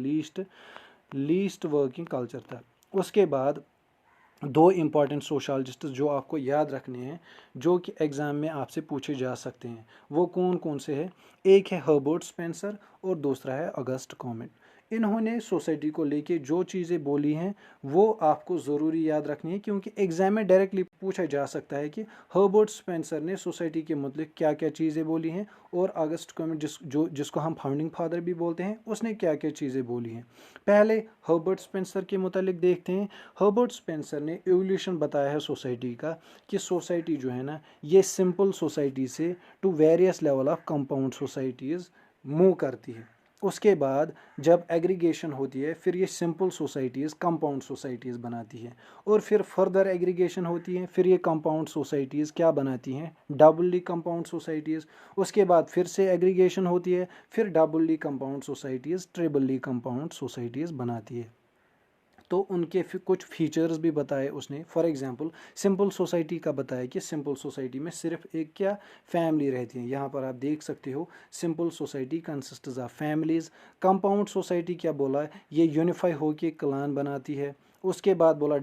लीस्ट वर्किंग कल्चर था। उसके बाद दो इम्पॉर्टेंट सोशलॉजिस्ट जो आपको याद रखने हैं, जो कि एग्ज़ाम में आपसे पूछे जा सकते हैं, वो कौन कौन से हैं। एक है हर्बर्ट स्पेंसर और दूसरा है ऑगस्ट कॉमेट। इन्होंने सोसाइटी को लेके जो चीज़ें बोली हैं वो आपको ज़रूरी याद रखनी है, क्योंकि एग्ज़ाम में डायरेक्टली पूछा जा सकता है कि हर्बर्ट स्पेंसर ने सोसाइटी के मुतालिक क्या क्या चीज़ें बोली हैं और ऑगस्ट कॉमेट जिसको हम फाउंडिंग फादर भी बोलते हैं, उसने क्या क्या चीज़ें बोली हैं। पहले हर्बर्ट स्पेंसर के मुतालिक देखते हैं। हर्बर्ट स्पेंसर ने एवोल्यूशन बताया है सोसाइटी का, कि सोसाइटी जो है ना ये सिंपल सोसाइटी से to various level of compound societies move करती है। उसके बाद जब एग्रीगेशन होती है फिर ये सिंपल सोसाइटीज़ कंपाउंड सोसाइटीज़ बनाती है, और फिर फर्दर एग्रीगेशन होती है, फिर ये कंपाउंड सोसाइटीज़ क्या बनाती हैं, डबली कंपाउंड सोसाइटीज़। उसके बाद फिर से एग्रीगेशन होती है, फिर डबली कंपाउंड सोसाइटीज़ ट्रिपली कंपाउंड सोसाइटीज़ बनाती है। तो उनके कुछ फीचर्स भी बताए उसने। फॉर एग्जांपल सिंपल सोसाइटी का बताया कि सिंपल सोसाइटी में सिर्फ एक क्या, फैमिली रहती है। यहाँ पर आप देख सकते हो simple society consists of families. Compound society क्या बोला है, ये यूनिफाई होके क्लान बनाती है। उसके बाद बोला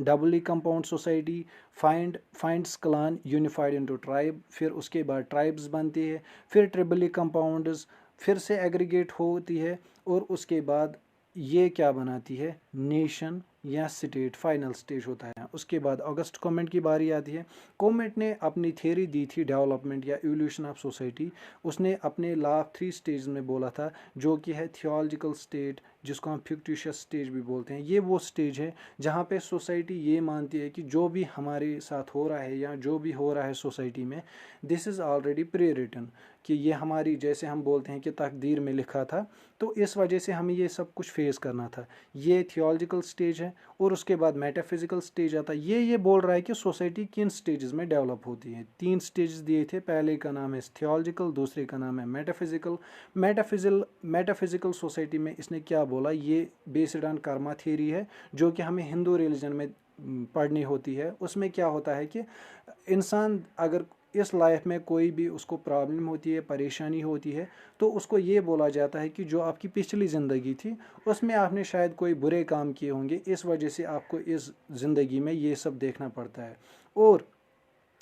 डबली compound society finds clan unified into tribe, फिर उसके बाद ट्राइब्स बनती है, फिर ट्रिपली कंपाउंड्स फिर से एग्रीगेट होती है, और उसके बाद ये क्या बनाती है, नेशन या स्टेट, फाइनल स्टेज होता है। उसके बाद ऑगस्ट कॉमेट की बारी आती है। कॉमेट ने अपनी थ्योरी दी थी डेवलपमेंट या इवोल्यूशन ऑफ सोसाइटी। उसने अपने लॉ ऑफ 3 स्टेज में बोला था, जो कि है थियोलॉजिकल स्टेट, जिसको हम फिक्टिशियस स्टेज भी बोलते हैं, ये वो स्टेज है जहाँ पे सोसाइटी ये मानती है कि जो भी हमारे साथ हो रहा है या जो भी हो रहा है सोसाइटी में, this is already pre written, कि ये हमारी, जैसे हम बोलते हैं कि तकदीर में लिखा था, तो इस वजह से हमें ये सब कुछ फेस करना था। ये थियोलॉजिकल स्टेज है। और उसके बाद मेटाफिजिकल स्टेज आता है। ये बोल रहा है कि सोसाइटी किन स्टेजेस में डेवलप होती है। 3 स्टेजेस दिए थे, पहले का नाम है थियोलॉजिकल, दूसरे का नाम है मेटाफिजिकल। मेटाफिजिकल सोसाइटी में इसने क्या बोला, ये बेस्ड ऑन कर्मा थ्योरी है, जो कि हमें हिंदू रिलीजन में पढ़नी होती है। उसमें क्या होता है कि इंसान अगर इस लाइफ में कोई भी उसको प्रॉब्लम होती है, परेशानी होती है, तो उसको ये बोला जाता है कि जो आपकी पिछली ज़िंदगी थी उसमें आपने शायद कोई बुरे काम किए होंगे, इस वजह से आपको इस ज़िंदगी में ये सब देखना पड़ता है। और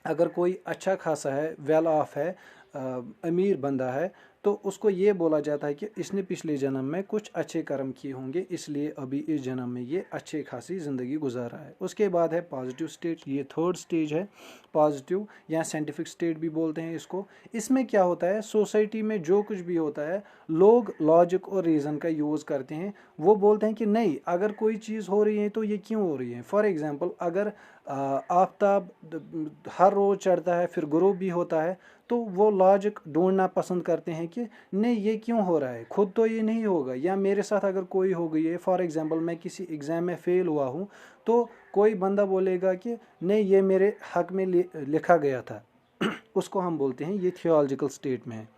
अगर कोई अच्छा खासा है, वेल ऑफ है, अमीर बंदा है, तो उसको ये बोला जाता है कि इसने पिछले जन्म में कुछ अच्छे कर्म किए होंगे, इसलिए अभी इस जन्म में ये अच्छे खासी ज़िंदगी गुजारा है। उसके बाद है पॉजिटिव स्टेट, ये थर्ड स्टेज है, पॉजिटिव या साइंटिफिक स्टेट भी बोलते हैं इसको। इसमें क्या होता है, सोसाइटी में जो कुछ भी होता है, लोग लॉजिक और रीज़न का यूज़ करते हैं। वो बोलते हैं कि नहीं, अगर कोई चीज़ हो रही है तो ये क्यों हो रही है। फॉर एग्ज़ाम्पल, अगर आफताब हर रोज़ चढ़ता है फिर गुरूब भी होता है, तो वो लॉजिक ढूंढना पसंद करते हैं कि नहीं, ये क्यों हो रहा है, खुद तो ये नहीं होगा। या मेरे साथ अगर कोई हो गई है, फॉर एग्जांपल मैं किसी एग्ज़ाम में फ़ेल हुआ हूँ, तो कोई बंदा बोलेगा कि नहीं, ये मेरे हक में लिखा गया था। उसको हम बोलते हैं ये थियोलॉजिकल स्टेट में है।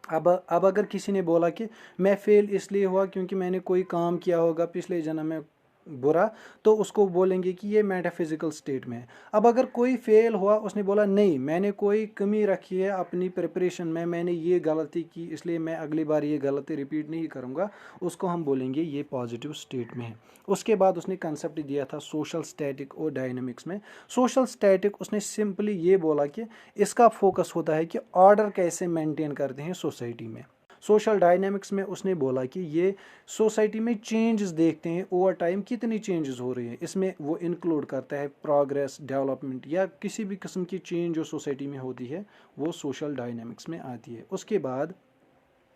अब अगर किसी ने बोला कि मैं फ़ेल इसलिए हुआ क्योंकि मैंने कोई काम किया होगा पिछले जन्म में बुरा, तो उसको बोलेंगे कि ये मेटाफिजिकल स्टेट में है। अब अगर कोई फेल हुआ, उसने बोला नहीं, मैंने कोई कमी रखी है अपनी प्रिपरेशन में, मैंने ये गलती की, इसलिए मैं अगली बार ये गलती रिपीट नहीं करूँगा, उसको हम बोलेंगे ये पॉजिटिव स्टेट में है। उसके बाद उसने कंसेप्ट दिया था सोशल स्टैटिक और डायनेमिक्स में। सोशल स्टैटिक उसने सिंपली ये बोला कि इसका फोकस होता है कि ऑर्डर कैसे मेंटेन करते हैं सोसाइटी में। सोशल डायनेमिक्स में उसने बोला कि ये सोसाइटी में चेंजेस देखते हैं, ओवर टाइम कितनी चेंजेस हो रही है। इसमें वो इंक्लूड करता है प्रोग्रेस, डेवलपमेंट या किसी भी किस्म की चेंज जो सोसाइटी में होती है, वो सोशल डायनेमिक्स में आती है। उसके बाद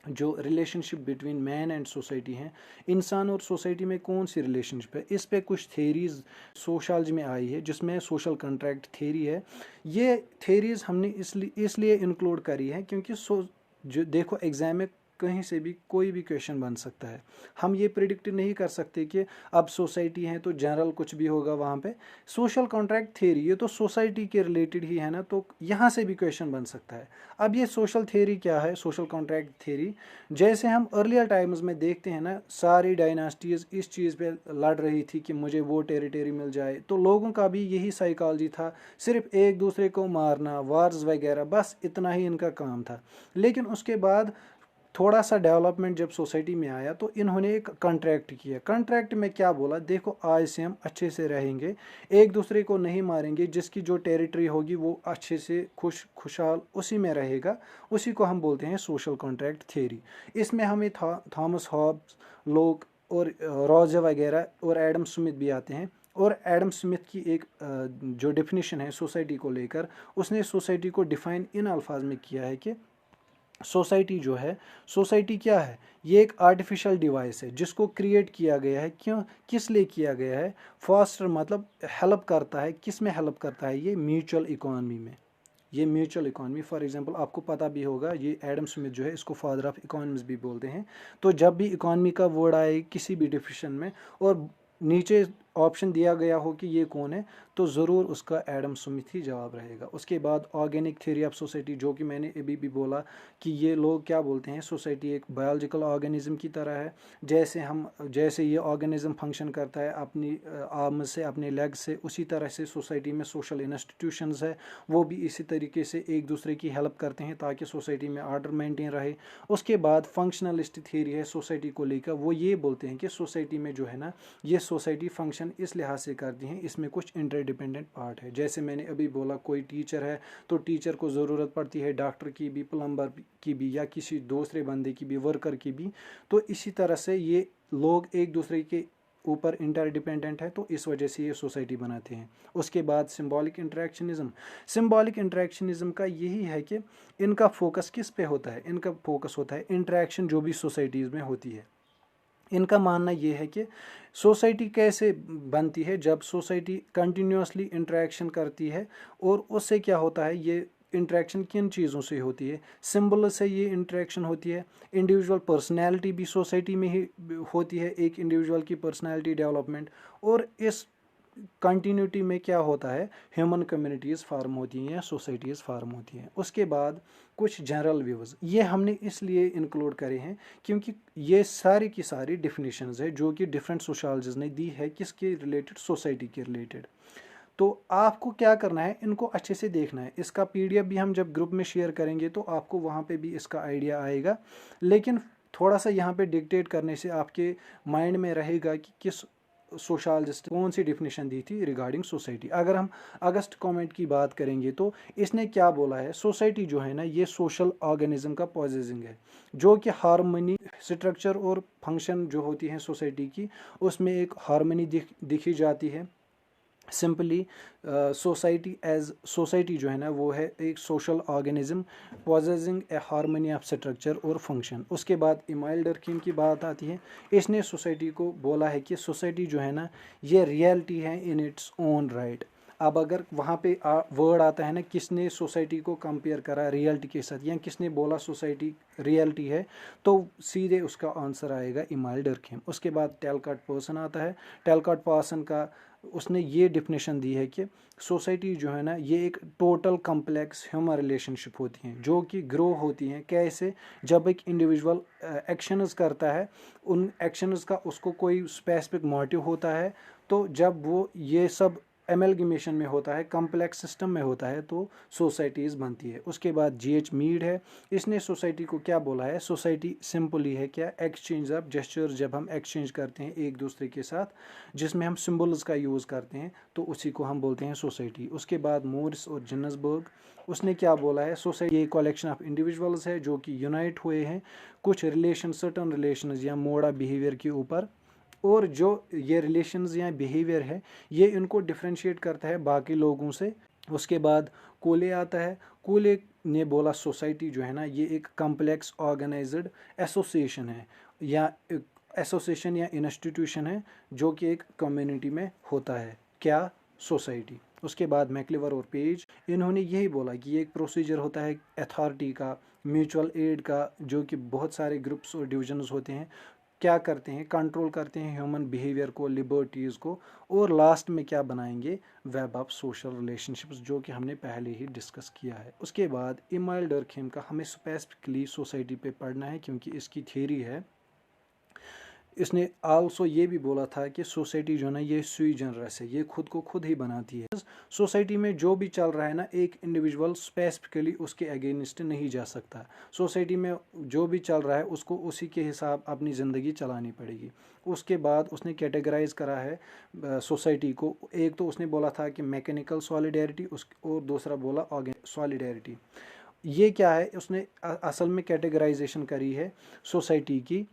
जो relationship between man and society है, इंसान और सोसाइटी में कौन सी रिलेशनशिप है, इस पे कुछ थेरीज सोशलॉजी में आई है, जिसमें सोशल कॉन्ट्रैक्ट थेरी है। ये थेरीज हमने इसलिए इंक्लूड करी है क्योंकि जो देखो, एग्जाम में कहीं से भी कोई भी क्वेश्चन बन सकता है। हम ये प्रिडिक्ट नहीं कर सकते कि अब सोसाइटी है तो जनरल कुछ भी होगा वहाँ पे। सोशल कॉन्ट्रैक्ट थ्योरी, ये तो सोसाइटी के रिलेटेड ही है ना, तो यहाँ से भी क्वेश्चन बन सकता है। अब ये सोशल थ्योरी क्या है, सोशल कॉन्ट्रैक्ट थ्योरी, जैसे हम अर्लियर टाइम्स में देखते हैं ना, सारी डायनास्टीज इस चीज़ पे लड़ रही थी कि मुझे वो टेरिटरी मिल जाए, तो लोगों का भी यही साइकोलॉजी था, सिर्फ एक दूसरे को मारना, वार्स वगैरह, बस इतना ही इनका काम था। लेकिन उसके बाद थोड़ा सा डेवलपमेंट जब सोसाइटी में आया, तो इन्होंने एक कॉन्ट्रैक्ट किया। कॉन्ट्रैक्ट में क्या बोला, देखो आज से हम अच्छे से रहेंगे, एक दूसरे को नहीं मारेंगे, जिसकी जो टेरिटरी होगी वो अच्छे से खुशहाल उसी में रहेगा, उसी को हम बोलते हैं सोशल कॉन्ट्रैक्ट थ्योरी। इसमें हमें थॉमस हॉब्स लोग और रॉजे वगैरह और एडम स्मिथ भी आते हैं। और एडम स्मिथ की एक जो डेफिनेशन है सोसाइटी को लेकर, उसने सोसाइटी को डिफाइन इन अल्फाज में किया है कि सोसाइटी जो है, सोसाइटी क्या है, ये एक आर्टिफिशियल डिवाइस है जिसको क्रिएट किया गया है। क्यों, किस लिए किया गया है, फॉस्टर मतलब हेल्प करता है, किस में हेल्प करता है, ये म्यूचुअल इकोनॉमी में। ये म्यूचुअल इकोनॉमी, फॉर एग्जांपल आपको पता भी होगा, ये एडम स्मिथ जो है इसको फादर ऑफ इकोनॉमिक्स भी बोलते हैं। तो जब भी इकोनॉमी का वर्ड आए किसी भी डिफिनेशन में और नीचे ऑप्शन दिया गया हो कि ये कौन है, तो ज़रूर उसका एडम स्मिथ ही जवाब रहेगा। उसके बाद ऑर्गेनिक थ्योरी ऑफ सोसाइटी, जो कि मैंने अभी भी बोला कि ये लोग क्या बोलते हैं, सोसाइटी एक बायोलॉजिकल ऑर्गेनिज्म की तरह है। जैसे ये ऑर्गेनिज्म फंक्शन करता है अपनी आर्म से, अपने लेग से, उसी तरह से सोसाइटी में सोशल इंस्टीट्यूशंस है, वो भी इसी तरीके से एक दूसरे की हेल्प करते हैं ताकि सोसाइटी में ऑर्डर मेंटेन रहे। उसके बाद फंक्शनलिस्ट थ्योरी है सोसाइटी को लेकर, वो ये बोलते हैं कि सोसाइटी में जो है ना, ये सोसाइटी फंक्शन इस लिहाज से करती हैं, इसमें कुछ इंटरडिपेंडेंट पार्ट है। जैसे मैंने अभी बोला, कोई टीचर है तो टीचर को ज़रूरत पड़ती है डॉक्टर की भी, प्लम्बर की भी, या किसी दूसरे बंदे की भी, वर्कर की भी। तो इसी तरह से ये लोग एक दूसरे के ऊपर इंटरडिपेंडेंट है, तो इस वजह से ये सोसाइटी बनाते हैं। उसके बाद सिंबॉलिक इंटरेक्शनिज्म। सिंबॉलिक इंटरेक्शनिज्म का यही है कि इनका फोकस किस पे होता है, इनका फोकस होता है इंटरेक्शन जो भी सोसाइटीज़ में होती है। इनका मानना ये है कि सोसाइटी कैसे बनती है, जब सोसाइटी कंटिन्यूसली इंटरेक्शन करती है। और उससे क्या होता है, ये इंटरेक्शन किन चीज़ों से होती है, सिंबल से ये इंटरेक्शन होती है। इंडिविजुअल पर्सनैलिटी भी सोसाइटी में ही होती है, एक इंडिविजुअल की पर्सनैलिटी डेवलपमेंट। और इस कंटिन्यूटी में क्या होता है, ह्यूमन कम्युनिटीज़ फार्म होती हैं या सोसाइटीज़ फार्म होती हैं। उसके बाद कुछ जनरल व्यूज़ ये हमने इसलिए इंक्लूड करे हैं क्योंकि ये सारी की सारी डिफिनीशंस है जो कि डिफरेंट सोशोलॉजिस्ट ने दी है किसके रिलेटेड, सोसाइटी के रिलेटेड। तो आपको क्या करना है, इनको अच्छे से देखना है। इसका पीडीएफ भी हम जब ग्रुप में शेयर करेंगे तो आपको वहाँ पे भी इसका आइडिया आएगा। लेकिन थोड़ा सा यहाँ पे डिक्टेट करने से आपके माइंड में रहेगा कि किस सोशलॉजिस्ट कौन सी डिफिनेशन दी थी रिगार्डिंग सोसाइटी। अगर हम अगस्त कमेंट की बात करेंगे तो इसने क्या बोला है, सोसाइटी जो है ना ये सोशल ऑर्गेनिज्म का पॉजेसिंग है जो कि हार्मनी स्ट्रक्चर और फंक्शन जो होती है सोसाइटी की उसमें एक हार्मनी दिखी जाती है। सिंपली सोसाइटी जो है ना वो है एक social organism पॉजेसिंग a harmony of structure और फंक्शन। उसके बाद इमाइल डर्कीम की बात आती है, इसने सोसाइटी को बोला है कि सोसाइटी जो है ना ये रियलिटी है इन इट्स ओन राइट। अब अगर वहाँ पे वर्ड आता है ना, किसने सोसाइटी को कंपेयर करा रियलिटी के साथ या किसने बोला सोसाइटी रियलिटी है, तो सीधे उसका आंसर आएगा इमाइल डर्कीम। उसके बाद टेलकॉट पर्सन आता है। टेलकॉट पर्सन का उसने ये डिफिनेशन दी है कि सोसाइटी जो है ना ये एक टोटल कम्प्लेक्स ह्यूमन रिलेशनशिप होती हैं जो कि ग्रो होती हैं। कैसे, जब एक इंडिविजुअल एक्शंस करता है, उन एक्शंस का उसको कोई स्पेसिफिक मोटिव होता है, तो जब वो ये सब एमलगमेशन में होता है, कम्प्लेक्स सिस्टम में होता है, तो सोसाइटीज़ बनती है। उसके बाद जीएच मीड है, इसने सोसाइटी को क्या बोला है, सोसाइटी सिंपली है क्या, एक्सचेंज ऑफ जेस्चर्स, जब हम एक्सचेंज करते हैं एक दूसरे के साथ जिसमें हम सिंबल्स का यूज़ करते हैं तो उसी को हम बोलते हैं सोसाइटी। उसके बाद मोरिस और जिन्सबर्ग, उसने क्या बोला है, सोसाइटी ये कलेक्शन ऑफ इंडिविजुअल्स है जो कि यूनाइट हुए हैं कुछ रिलेशन, सर्टन रिलेशंस या मोड ऑफ बिहेवियर के ऊपर। और जो ये रिलेशंस या बिहेवियर है ये इनको डिफ्रेंशिएट करता है बाकी लोगों से। उसके बाद कोले आता है। कोले ने बोला सोसाइटी जो है ना ये एक कम्प्लेक्स ऑर्गेनाइज्ड एसोसिएशन है या एसोसिएशन या इंस्टीट्यूशन है जो कि एक कम्युनिटी में होता है, क्या, सोसाइटी। उसके बाद मैक्लिवर और पेज, इन्होंने यही बोला कि ये एक प्रोसीजर होता है अथॉरिटी का, म्यूचुअल एड का, जो कि बहुत सारे ग्रुप्स और डिविजन्स होते हैं, क्या करते हैं, कंट्रोल करते हैं ह्यूमन बिहेवियर को, लिबर्टीज़ को। और लास्ट में क्या बनाएंगे, वेब ऑफ सोशल रिलेशनशिप्स, जो कि हमने पहले ही डिस्कस किया है। उसके बाद इमाइल डर्कीम का हमें स्पेसिफिकली सोसाइटी पे पढ़ना है क्योंकि इसकी थ्योरी है। इसने आल्सो ये भी बोला था कि सोसाइटी जो है ना ये सुई जनरस है, ये खुद को खुद ही बनाती है। सोसाइटी में जो भी चल रहा है ना एक इंडिविजुअल स्पेसिफिकली उसके अगेंस्ट नहीं जा सकता। सोसाइटी में जो भी चल रहा है उसको उसी के हिसाब अपनी ज़िंदगी चलानी पड़ेगी। उसके बाद उसने कैटेगराइज करा है सोसाइटी को। एक तो उसने बोला था कि मैकेनिकल सॉलिडेरिटी, उस और दूसरा बोला सॉलिडेरिटी। ये क्या है, उसने असल में कैटेगराइजेशन करी है सोसाइटी की,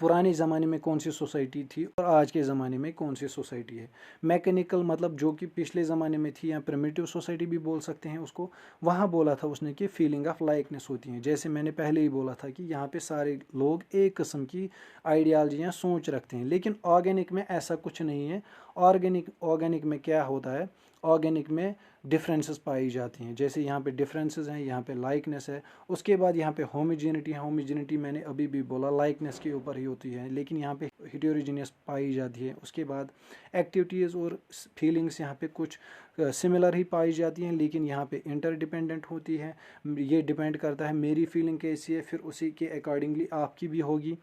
पुराने ज़माने में कौन सी सोसाइटी थी और आज के ज़माने में कौन सी सोसाइटी है। मैकेनिकल मतलब जो कि पिछले ज़माने में थी या प्रिमिटिव सोसाइटी भी बोल सकते हैं उसको। वहाँ बोला था उसने कि फीलिंग ऑफ लाइकनेस होती है, जैसे मैंने पहले ही बोला था कि यहाँ पे सारे लोग एक किस्म की आइडियालजी या सोच रखते हैं। लेकिन ऑर्गेनिक में ऐसा कुछ नहीं है। ऑर्गेनिक में क्या होता है, ऑर्गेनिक में डिफरेंसेस पाई जाती हैं, जैसे यहाँ पे डिफरेंसेस हैं, यहाँ पे लाइकनेस है। उसके बाद यहाँ पे होमोजेनिटी है। होमोजेनिटी मैंने अभी भी बोला लाइकनेस के ऊपर ही होती है, लेकिन यहाँ पे हेटेरोजेनियस पाई जाती है। उसके बाद एक्टिविटीज़ और फीलिंग्स यहाँ पे कुछ सिमिलर ही पाई जाती हैं, लेकिन यहाँ पे इंटरडिपेंडेंट होती है। ये डिपेंड करता है मेरी फीलिंग कैसी है, फिर उसी के अकॉर्डिंगली आपकी भी होगी।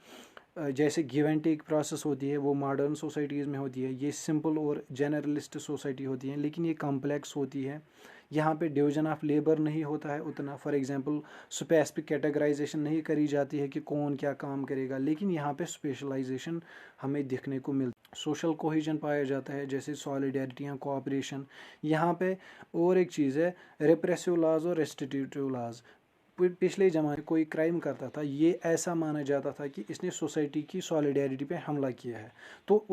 जैसे गिव एंड टेक प्रोसेस होती है वो मॉडर्न सोसाइटीज़ में होती है। ये सिंपल और जनरलिस्ट सोसाइटी होती है, लेकिन ये कॉम्प्लेक्स होती है। यहाँ पे डिवीजन ऑफ लेबर नहीं होता है उतना। फॉर एग्जांपल स्पेसिफिक कैटेगराइजेशन नहीं करी जाती है कि कौन क्या काम करेगा, लेकिन यहाँ पे स्पेशलाइजेशन हमें देखने को मिलती है। सोशल कोहेजन पाया जाता है, जैसे सॉलिडेरिटी या कोऑपरेशन। यहाँ पे और एक चीज़ है रिप्रेसिव लॉज और रेस्टिट्यूटिव लॉज। पिछले ज़माने में कोई क्राइम करता था, ये ऐसा माना जाता था कि इसने सोसाइटी की सॉलिडेरिटी पे हमला किया है, तो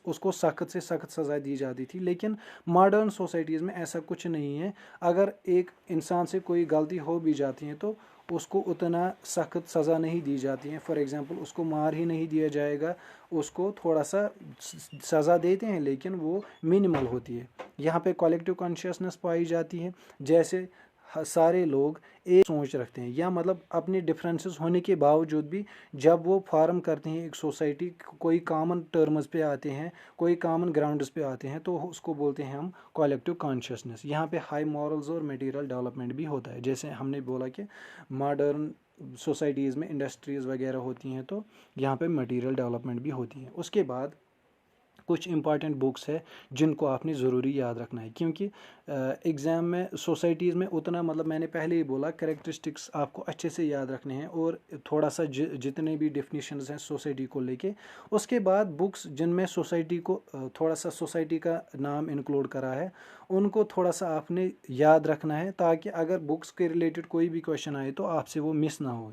उसको सख्त से सख्त सज़ा दी जाती थी। लेकिन मॉडर्न सोसाइटीज़ में ऐसा कुछ नहीं है। अगर एक इंसान से कोई गलती हो भी जाती है तो उसको उतना सख्त सज़ा नहीं दी जाती है। फॉर एग्ज़ाम्पल उसको मार ही नहीं दिया जाएगा, उसको थोड़ा सा सज़ा देते हैं लेकिन वो मिनिमल होती है। यहाँ पे कलेक्टिव कॉन्शियसनेस पाई जाती है, जैसे सारे लोग एक सोच रखते हैं, या मतलब अपने डिफरेंसेस होने के बावजूद भी जब वो फॉर्म करते हैं एक सोसाइटी, कोई कॉमन टर्म्स पे आते हैं, कोई कॉमन ग्राउंड्स पे आते हैं, तो उसको बोलते हैं हम कलेक्टिव कॉन्शियसनेस। यहाँ पे हाई मॉरल्स और मटेरियल डेवलपमेंट भी होता है। जैसे हमने बोला कि मॉडर्न सोसाइटीज़ में इंडस्ट्रीज़ वगैरह होती हैं, तो यहाँ पे मटेरियल डेवलपमेंट भी होती है। उसके बाद कुछ इंपॉर्टेंट बुक्स है जिनको आपने ज़रूरी याद रखना है, क्योंकि एग्ज़ाम में सोसाइटीज़ में उतना, मतलब मैंने पहले ही बोला, कैरेक्टरिस्टिक्स आपको अच्छे से याद रखने हैं और थोड़ा सा जितने भी डेफिनेशंस हैं सोसाइटी को लेके। उसके बाद बुक्स जिनमें सोसाइटी को थोड़ा सा सोसाइटी का नाम इंक्लूड करा है, उनको थोड़ा सा आपने याद रखना है, ताकि अगर बुक्स के रिलेटेड कोई भी क्वेश्चन आए तो आपसे वो मिस ना हो।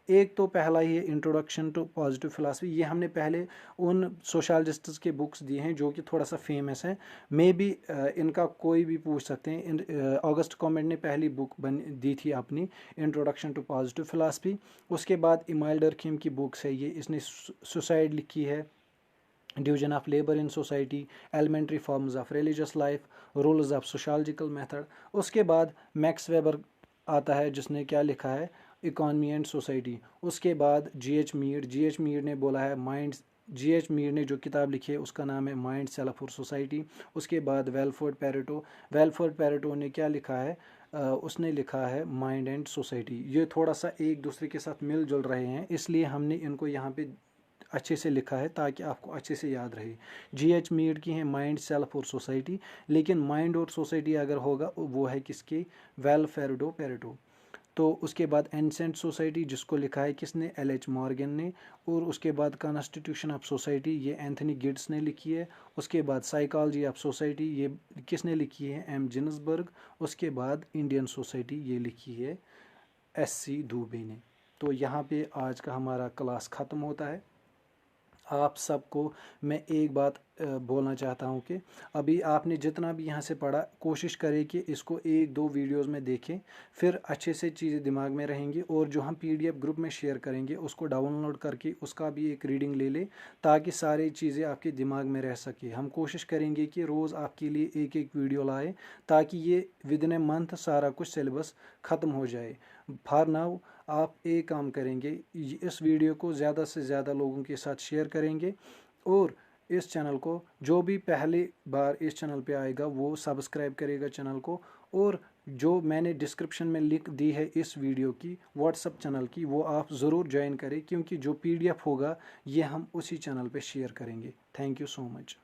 एक तो पहला ही है इंट्रोडक्शन टू पॉजिटिव फिलासफी। ये हमने पहले उन सोशल के बुक्स दिए हैं जो कि थोड़ा सा फेमस है, मे बी इनका कोई भी पूछ सकते हैं। ऑगस्ट कॉमेंट ने पहली बुक दी थी अपनी, इंट्रोडक्शन टू पॉजिटिव फिलासफी। उसके बाद इमाइल डर्खीम की बुक्स है, ये इसने सुसाइड लिखी है, division of labour in society, elementary forms of religious life, rules of sociological method. उसके बाद मैक्स वेबर आता है जिसने क्या लिखा है, इकॉनमी एंड सोसाइटी। उसके बाद जी एच मीर ने बोला है माइंड, जी एच मीर ने जो किताब लिखी है उसका नाम है माइंड सेल्फ और सोसाइटी। उसके बाद वेलफोर्ड पैरेटो ने क्या लिखा है, उसने लिखा है माइंड एंड सोसाइटी। ये थोड़ा सा एक दूसरे के साथ मिलजुल रहे हैं, इसलिए हमने इनको यहाँ पे अच्छे से लिखा है ताकि आपको अच्छे से याद रहे। जी एच मीर की है माइंड सेल्फ और सोसाइटी, लेकिन माइंड और सोसाइटी अगर होगा वो है किसकी, वेलफेरडो पेरेटो। तो उसके बाद एंसेंट सोसाइटी जिसको लिखा है किसने, एल एच मॉर्गन ने। और उसके बाद कॉन्स्टिट्यूशन ऑफ सोसाइटी, ये एंथनी गिड्स ने लिखी है। उसके बाद साइकोलॉजी ऑफ सोसाइटी, ये किसने लिखी है, एम जिन्सबर्ग। उसके बाद इंडियन सोसाइटी, ये लिखी है एस.सी. दुबे ने। तो यहाँ पे आज का हमारा क्लास ख़त्म होता है। आप सबको मैं एक बात बोलना चाहता हूँ कि अभी आपने जितना भी यहाँ से पढ़ा, कोशिश करें कि इसको एक दो वीडियोस में देखें, फिर अच्छे से चीज़ें दिमाग में रहेंगी। और जो हम पीडीएफ ग्रुप में शेयर करेंगे उसको डाउनलोड करके उसका भी एक रीडिंग ले लें, ताकि सारी चीज़ें आपके दिमाग में रह सके। हम कोशिश करेंगे कि रोज़ आपके लिए एक एक वीडियो लाए, ताकि ये विदिन ए मंथ सारा कुछ सिलेबस ख़त्म हो जाए। फॉर नाउ आप एक काम करेंगे, इस वीडियो को ज़्यादा से ज़्यादा लोगों के साथ शेयर करेंगे, और इस चैनल को जो भी पहली बार इस चैनल पे आएगा वो सब्सक्राइब करेगा चैनल को। और जो मैंने डिस्क्रिप्शन में लिंक दी है इस वीडियो की व्हाट्सअप चैनल की, वो आप ज़रूर ज्वाइन करें, क्योंकि जो पीडीएफ होगा ये हम उसी चैनल पे शेयर करेंगे। Thank you so much.